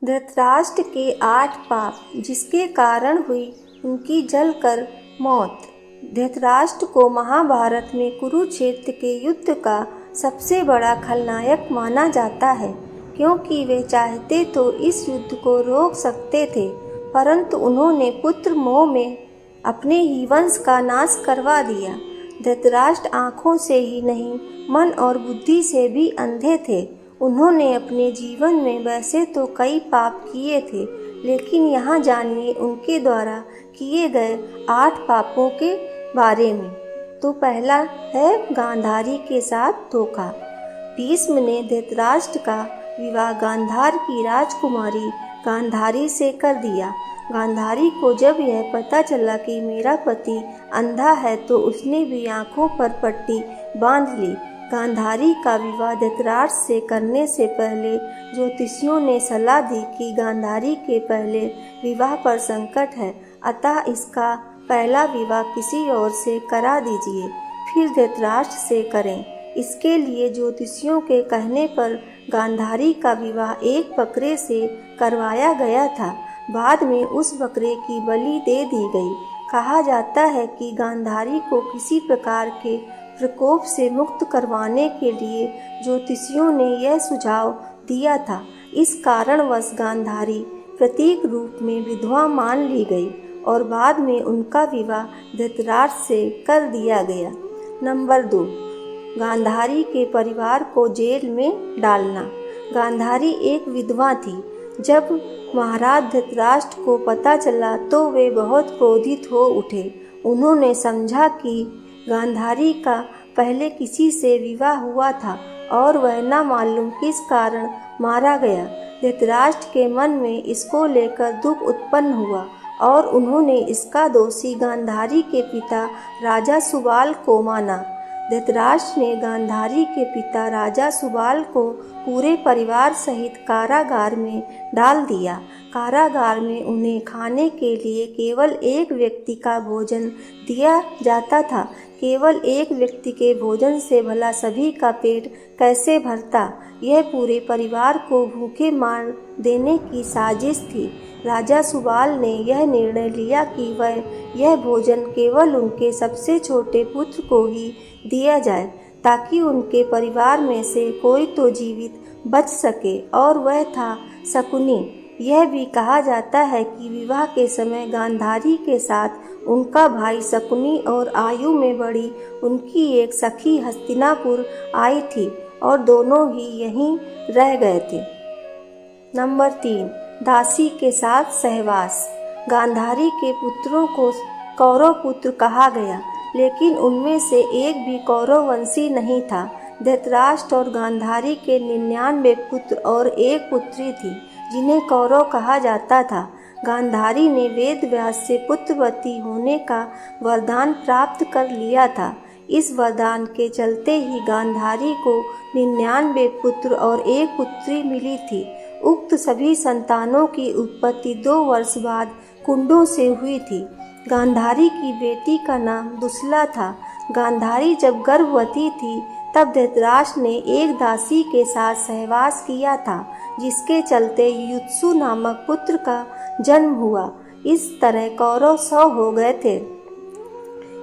धृतराष्ट्र के 8 पाप जिसके कारण हुई उनकी जलकर मौत। धृतराष्ट्र को महाभारत में कुरुक्षेत्र के युद्ध का सबसे बड़ा खलनायक माना जाता है, क्योंकि वे चाहते तो इस युद्ध को रोक सकते थे, परंतु उन्होंने पुत्र मोह में अपने ही वंश का नाश करवा दिया। धृतराष्ट्र आँखों से ही नहीं, मन और बुद्धि से भी अंधे थे। उन्होंने अपने जीवन में वैसे तो कई पाप किए थे, लेकिन यहाँ जानिए उनके द्वारा किए गए 8 पापों के बारे में। तो पहला है गांधारी के साथ धोखा। भीष्म ने धृतराष्ट्र का विवाह गांधार की राजकुमारी गांधारी से कर दिया। गांधारी को जब यह पता चला कि मेरा पति अंधा है तो उसने भी आंखों पर पट्टी बांध ली। गांधारी का विवाह धृतराष्ट्र से करने से पहले ज्योतिषियों ने सलाह दी कि गांधारी के पहले विवाह पर संकट है, अतः इसका पहला विवाह किसी और से करा दीजिए, फिर धृतराष्ट्र से करें। इसके लिए ज्योतिषियों के कहने पर गांधारी का विवाह एक बकरे से करवाया गया था। बाद में उस बकरे की बलि दे दी गई। कहा जाता है कि गांधारी को किसी प्रकार के प्रकोप से मुक्त करवाने के लिए ज्योतिषियों ने यह सुझाव दिया था। इस कारणवश गांधारी प्रतीक रूप में विधवा मान ली गई और बाद में उनका विवाह धृतराष्ट्र से कर दिया गया। नंबर 2, गांधारी के परिवार को जेल में डालना। गांधारी एक विधवा थी। जब महाराज धृतराष्ट्र को पता चला तो वे बहुत क्रोधित हो उठे। उन्होंने समझा कि गांधारी का पहले किसी से विवाह हुआ था और वह न मालूम किस कारण मारा गया। धृतराष्ट्र के मन में इसको लेकर दुख उत्पन्न हुआ और उन्होंने इसका दोषी गांधारी के पिता राजा सुबाल को माना। धृतराष्ट्र ने गांधारी के पिता राजा सुबाल को पूरे परिवार सहित कारागार में डाल दिया। कारागार में उन्हें खाने के लिए केवल एक व्यक्ति का भोजन दिया जाता था। केवल एक व्यक्ति के भोजन से भला सभी का पेट कैसे भरता? यह पूरे परिवार को भूखे मार देने की साजिश थी। राजा सुबाल ने यह निर्णय लिया कि वह यह भोजन केवल उनके सबसे छोटे पुत्र को ही दिया जाए, ताकि उनके परिवार में से कोई तो जीवित बच सके, और वह था शकुनी। यह भी कहा जाता है कि विवाह के समय गांधारी के साथ उनका भाई शकुनी और आयु में बड़ी उनकी एक सखी हस्तिनापुर आई थी और दोनों ही यहीं रह गए थे। नंबर 3, दासी के साथ सहवास। गांधारी के पुत्रों को कौरव पुत्र कहा गया, लेकिन उनमें से एक भी कौरव वंशी नहीं था। धृतराष्ट्र और गांधारी के 99 पुत्र और एक पुत्री थी, जिन्हें कौरव कहा जाता था। गांधारी ने वेद व्यास से पुत्रवती होने का वरदान प्राप्त कर लिया था। इस वरदान के चलते ही गांधारी को 99 पुत्र और एक पुत्री मिली थी। उक्त सभी संतानों की उत्पत्ति 2 वर्ष बाद कुंडों से हुई थी। गांधारी की बेटी का नाम दुसला था। गांधारी जब गर्भवती थी तब धृतराष्ट्र ने एक दासी के साथ सहवास किया था, जिसके चलते युत्सु नामक पुत्र का जन्म हुआ। इस तरह कौरव 100 हो गए थे।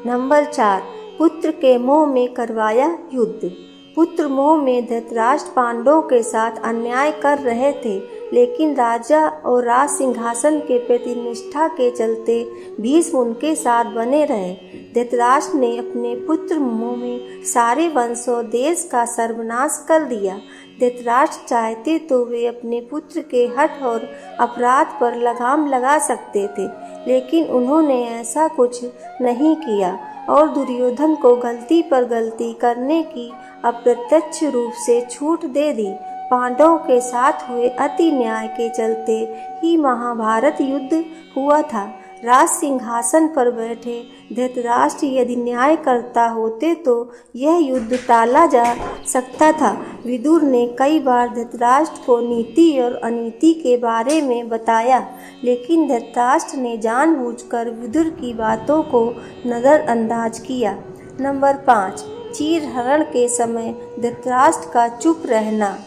नंबर 4, पुत्र के मोह में करवाया युद्ध। पुत्र मोह में धृतराष्ट्र पांडवों के साथ अन्याय कर रहे थे, लेकिन राजा और राज सिंहासन के प्रति निष्ठा के चलते भीष्म उनके साथ बने रहे। धृतराष्ट्र ने अपने पुत्र मोह में सारे वंश और देश का सर्वनाश कर दिया। धृतराष्ट्र चाहते तो वे अपने पुत्र के हठ और अपराध पर लगाम लगा सकते थे, लेकिन उन्होंने ऐसा कुछ नहीं किया और दुर्योधन को गलती पर गलती करने की अप्रत्यक्ष रूप से छूट दे दी। पांडवों के साथ हुए अति न्याय के चलते ही महाभारत युद्ध हुआ था। राज सिंहासन पर बैठे धृतराष्ट्र यदि न्याय करता होते तो यह युद्ध टाला जा सकता था। विदुर ने कई बार धृतराष्ट्र को नीति और अनीति के बारे में बताया, लेकिन धृतराष्ट्र ने जानबूझकर विदुर की बातों को नज़रअंदाज किया। नंबर 5, चीरहरण के समय धृतराष्ट्र का चुप रहना।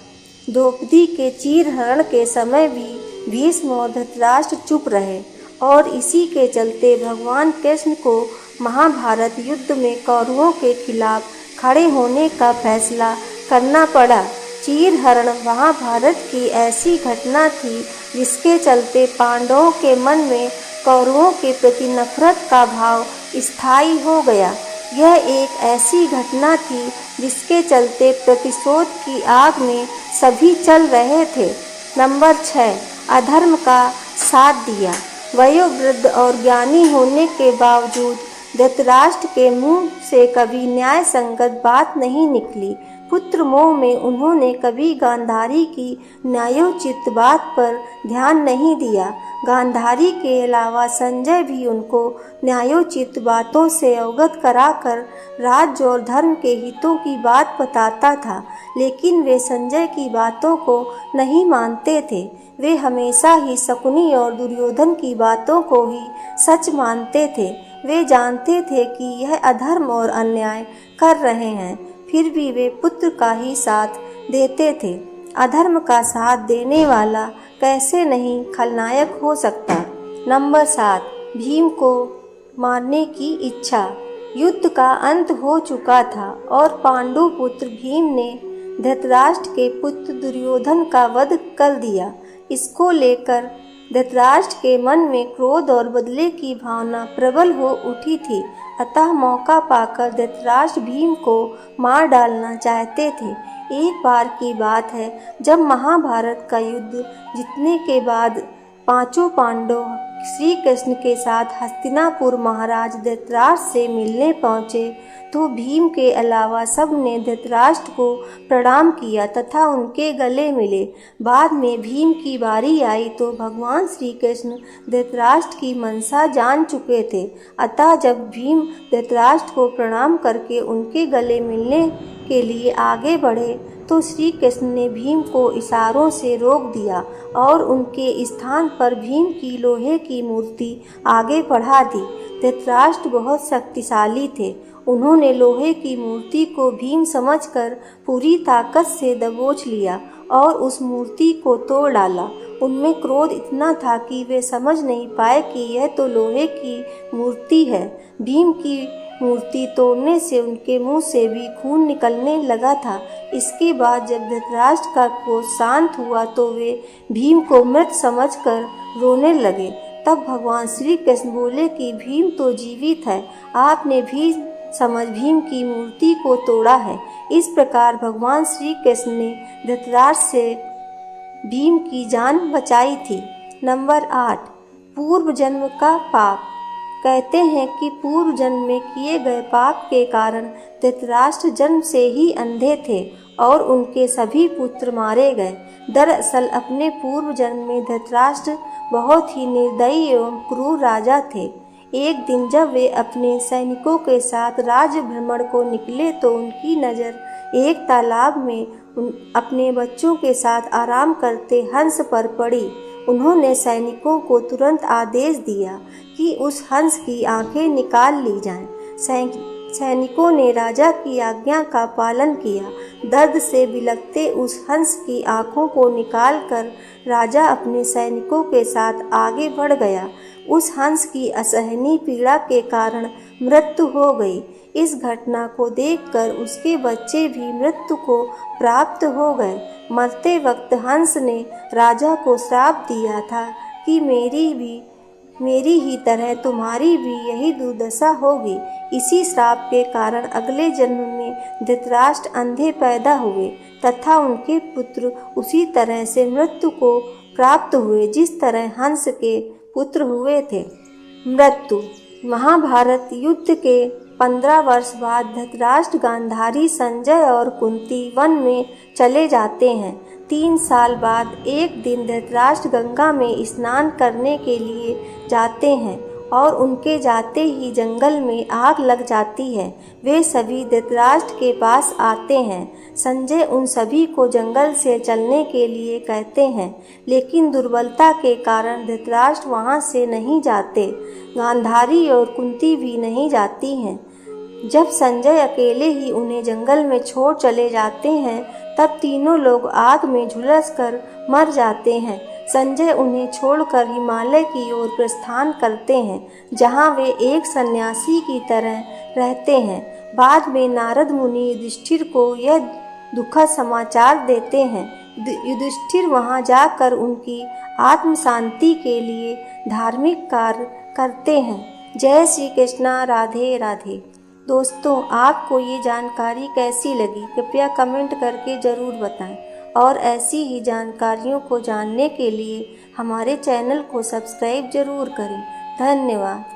द्रौपदी के चीरहरण के समय भी भीष्म और धृतराष्ट्र चुप रहे और इसी के चलते भगवान कृष्ण को महाभारत युद्ध में कौरवों के खिलाफ खड़े होने का फैसला करना पड़ा। चीरहरण महाभारत की ऐसी घटना थी जिसके चलते पांडवों के मन में कौरवों के प्रति नफरत का भाव स्थायी हो गया। यह एक ऐसी घटना थी जिसके चलते प्रतिशोध की आग में सभी चल रहे थे। नंबर 6, अधर्म का साथ दिया। वयोवृद्ध और ज्ञानी होने के बावजूद धृतराष्ट्र के मुंह से कभी न्याय संगत बात नहीं निकली। पुत्र मोह में उन्होंने कभी गांधारी की न्यायोचित बात पर ध्यान नहीं दिया। गांधारी के अलावा संजय भी उनको न्यायोचित बातों से अवगत कराकर राज्य और धर्म के हितों की बात बताता था, लेकिन वे संजय की बातों को नहीं मानते थे। वे हमेशा ही शकुनी और दुर्योधन की बातों को ही सच मानते थे। वे जानते थे कि यह अधर्म और अन्याय कर रहे हैं, फिर भी वे पुत्र का ही साथ देते थे। अधर्म का साथ देने वाला कैसे नहीं खलनायक हो सकता। नंबर 7, भीम को मारने की इच्छा। युद्ध का अंत हो चुका था और पांडु पुत्र भीम ने धृतराष्ट्र के पुत्र दुर्योधन का वध कर दिया। इसको लेकर धृतराष्ट्र के मन में क्रोध और बदले की भावना प्रबल हो उठी थी। अतः मौका पाकर धृतराष्ट्र भीम को मार डालना चाहते थे। एक बार की बात है, जब महाभारत का युद्ध जीतने के बाद पांचों पांडव श्री कृष्ण के साथ हस्तिनापुर महाराज धृतराष्ट्र से मिलने पहुँचे तो भीम के अलावा सब ने धृतराष्ट्र को प्रणाम किया तथा उनके गले मिले। बाद में भीम की बारी आई तो भगवान श्री कृष्ण धृतराष्ट्र की मनसा जान चुके थे। अतः जब भीम धृतराष्ट्र को प्रणाम करके उनके गले मिलने के लिए आगे बढ़े तो श्री कृष्ण ने भीम को इशारों से रोक दिया और उनके स्थान पर भीम की लोहे की मूर्ति आगे बढ़ा दी। धृतराष्ट्र बहुत शक्तिशाली थे। उन्होंने लोहे की मूर्ति को भीम समझकर पूरी ताकत से दबोच लिया और उस मूर्ति को तोड़ डाला। उनमें क्रोध इतना था कि वे समझ नहीं पाए कि यह तो लोहे की मूर्ति है। भीम की मूर्ति तोड़ने से उनके मुंह से भी खून निकलने लगा था। इसके बाद जब धृतराष्ट्र का क्रोध शांत हुआ तो वे भीम को मृत समझकर रोने लगे। तब भगवान श्री कृष्ण बोले कि भीम तो जीवित है, आपने भी समझ भीम की मूर्ति को तोड़ा है। इस प्रकार भगवान श्री कृष्ण ने धृतराष्ट्र से भीम की जान बचाई थी। नंबर 8, पूर्व जन्म का पाप। कहते हैं कि पूर्व जन्म में किए गए पाप के कारण धृतराष्ट्र जन्म से ही अंधे थे और उनके सभी पुत्र मारे गए। दरअसल अपने पूर्व जन्म में धृतराष्ट्र बहुत ही निर्दयी एवं क्रूर राजा थे। एक दिन जब वे अपने सैनिकों के साथ राज्य भ्रमण को निकले तो उनकी नज़र एक तालाब में अपने बच्चों के साथ आराम करते हंस पर पड़ी। उन्होंने सैनिकों को तुरंत आदेश दिया कि उस हंस की आंखें निकाल ली जाएं। सैनिकों ने राजा की आज्ञा का पालन किया। दर्द से बिलखते उस हंस की आंखों को निकालकर राजा अपने सैनिकों के साथ आगे बढ़ गया। उस हंस की असहनीय पीड़ा के कारण मृत्यु हो गई। इस घटना को देखकर उसके बच्चे भी मृत्यु को प्राप्त हो गए। मरते वक्त हंस ने राजा को श्राप दिया था कि मेरी ही तरह तुम्हारी भी यही दुर्दशा होगी। इसी श्राप के कारण अगले जन्म में धृतराष्ट्र अंधे पैदा हुए तथा उनके पुत्र उसी तरह से मृत्यु को प्राप्त हुए जिस तरह हंस के पुत्र हुए थे। मृत्यु। महाभारत युद्ध के 15 वर्ष बाद धृतराष्ट्र, गांधारी, संजय और कुंती वन में चले जाते हैं। 3 साल बाद एक दिन धृतराष्ट्र गंगा में स्नान करने के लिए जाते हैं और उनके जाते ही जंगल में आग लग जाती है। वे सभी धृतराष्ट्र के पास आते हैं। संजय उन सभी को जंगल से चलने के लिए कहते हैं, लेकिन दुर्बलता के कारण धृतराष्ट्र वहां से नहीं जाते। गांधारी और कुंती भी नहीं जाती हैं। जब संजय अकेले ही उन्हें जंगल में छोड़ चले जाते हैं तब तीनों लोग आग में झुलसकर मर जाते हैं। संजय उन्हें छोड़कर हिमालय की ओर प्रस्थान करते हैं, जहां वे एक सन्यासी की तरह रहते हैं। बाद में नारद मुनि युधिष्ठिर को यह दुखद समाचार देते हैं। युधिष्ठिर वहां जाकर उनकी आत्म शांति के लिए धार्मिक कार्य करते हैं। जय श्री कृष्णा। राधे राधे। दोस्तों, आपको ये जानकारी कैसी लगी कृपया कमेंट करके ज़रूर बताएं और ऐसी ही जानकारियों को जानने के लिए हमारे चैनल को सब्सक्राइब ज़रूर करें। धन्यवाद।